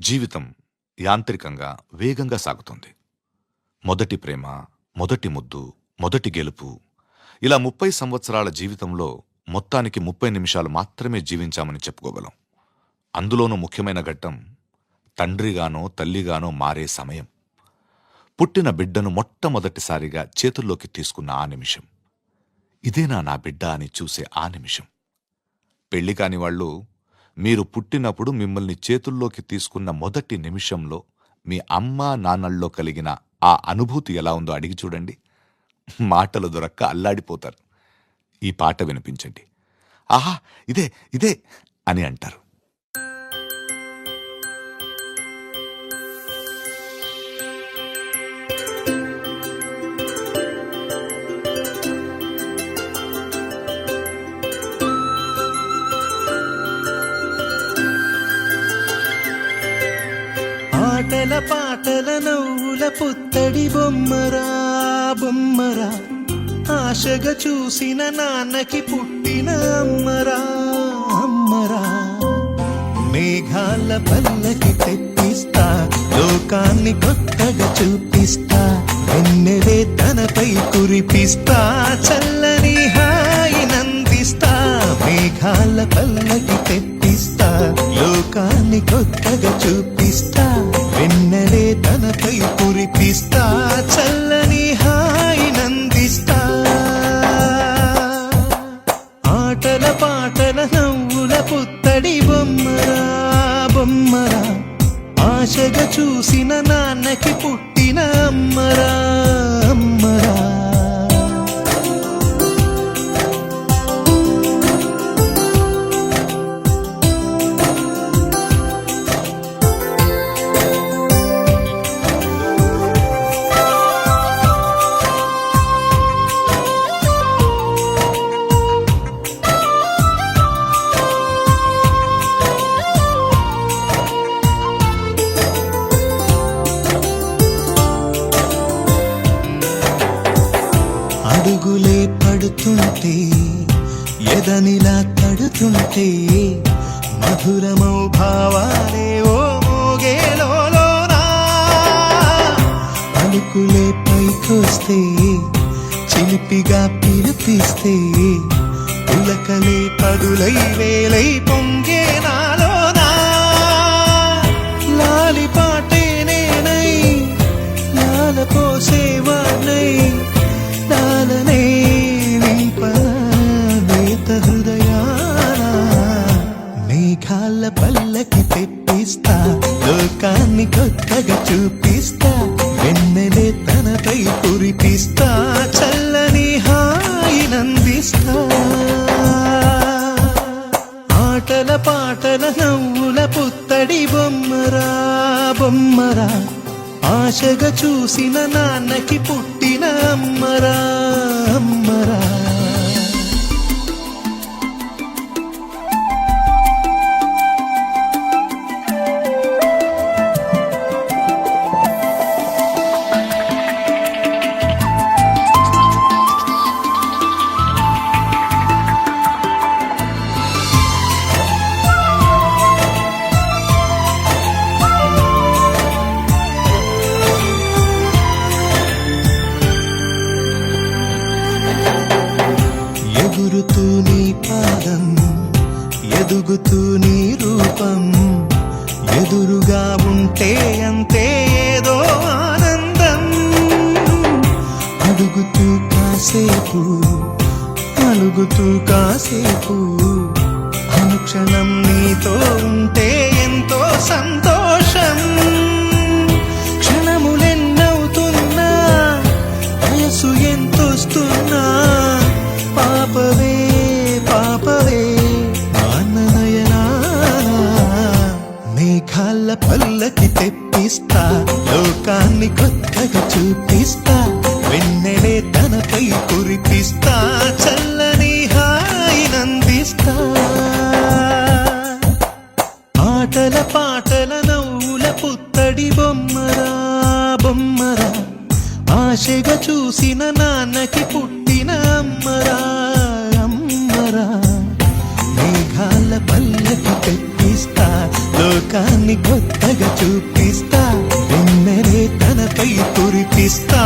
జీవితం యాంత్రికంగా వేగంగా సాగుతుంది. మొదటి ప్రేమ, మొదటి ముద్దు, మొదటి గెలుపు, ఇలా 30 సంవత్సరాల జీవితంలో మొత్తానికి 30 నిమిషాలు మాత్రమే జీవించామని చెప్పుకోగలం. అందులోనూ ముఖ్యమైన ఘట్టం తండ్రిగానో తల్లిగానో మారే సమయం. పుట్టిన బిడ్డను మొట్టమొదటిసారిగా చేతుల్లోకి తీసుకున్న ఆ నిమిషం. ఇదేనా నా బిడ్డ అని చూసే ఆ నిమిషం. పెళ్లి కాని వాళ్ళు మీరు పుట్టినప్పుడు మిమ్మల్ని చేతుల్లోకి తీసుకున్న మొదటి నిమిషంలో మీ అమ్మా నాన్నల్లో కలిగిన ఆ అనుభూతి ఎలా ఉందో అడిగి చూడండి. మాటలు దొరక్క అల్లాడిపోతారు. ఈ పాట వినిపించండి. ఆహా, ఇదే ఇదే అని అంటారు. ఆటల పాటల నవ్వుల పుత్తడి బొమ్మరా బొమ్మరా, ఆశగా చూసిన నాన్నకి పుట్టిన అమ్మరా అమ్మరా. మేఘాల పల్లకి తెప్పిస్తా, లోకాన్ని కొత్తగా చూపిస్తా, వెన్నెలే తనపై కురిపిస్తా, చల్లని హాయి నందిస్తా. మేఘాల పల్లకి తెప్పిస్తా, లోకాన్ని కొత్తగా చూపిస్తా, వెన్నెలే తనపై కురిపిస్తా, చల్లని హాయి నందిస్తా. ఆటల పాటల నవ్వుల పుత్తడి బొమ్మరా బొమ్మరా, ఆశగా చూసిన నాన్నకి పుట్టిన అమ్మరా అమ్మరా. అడుగులే పడుతుంటే, ఎదనిలా తడుతుంటే, మధురమౌ భావాలే ఓ మోగేలోనా. అడుగులే పైకొస్తే, చిలిపిగా పిలిపిస్తే, పులకలే పదులై వేలై పొంగే నాలోనా. లాలి పాటే నేనై, లాల పోసేవాణ్ణై, లాలనే నింపనేత హృదయాన. మేఘాల పల్లకి తెప్పిస్తా, లోకాన్ని కొత్తగా చూపిస్తా, వెన్నెలే తనపై కురిపిస్తా, చల్లని హాయి నందిస్తా. ఆటల పాటల నవ్వుల పుత్తడి బొమ్మరా బొమ్మరా, ఆశగా చూసిన నాన్నకి పుట్టిన అమ్మరా అమ్మరా. ఎగురుతూ నీ పాదం, ఎదుగుతూ నీ రూపం, ఎదురుగా ఉంటే అంతే ఏదో ఆనందం. అడుగుతూ కాసేపు, అలుగుతూ కాసేపు, అనుక్షణం నీతో ఉంటే ఎంతో సంతోషం. క్షణములెన్నవుతున్నా, వయసు ఎంతొస్తున్నా, పాపవే పాపవే నాన్ననయనా. మేఘాల పల్లకి తెప్పిస్తా, లోకాన్ని కొత్తగా చూపిస్తా, వెన్నెలే తనపై కురిపిస్తా, చల్లని హాయి నందిస్తా. ఆటల పాటల నవ్వుల పుత్తడి బొమ్మరా బొమ్మరా, ఆశగా చూసిన నాన్నకి పుట్టిన అమ్మరా అమ్మరా. మేఘాల పల్లకి తెప్పిస్తా, లోక లోకాన్ని కొత్తగా చూపిస్తా వెన్నెలే తనపై కురిపిస్తా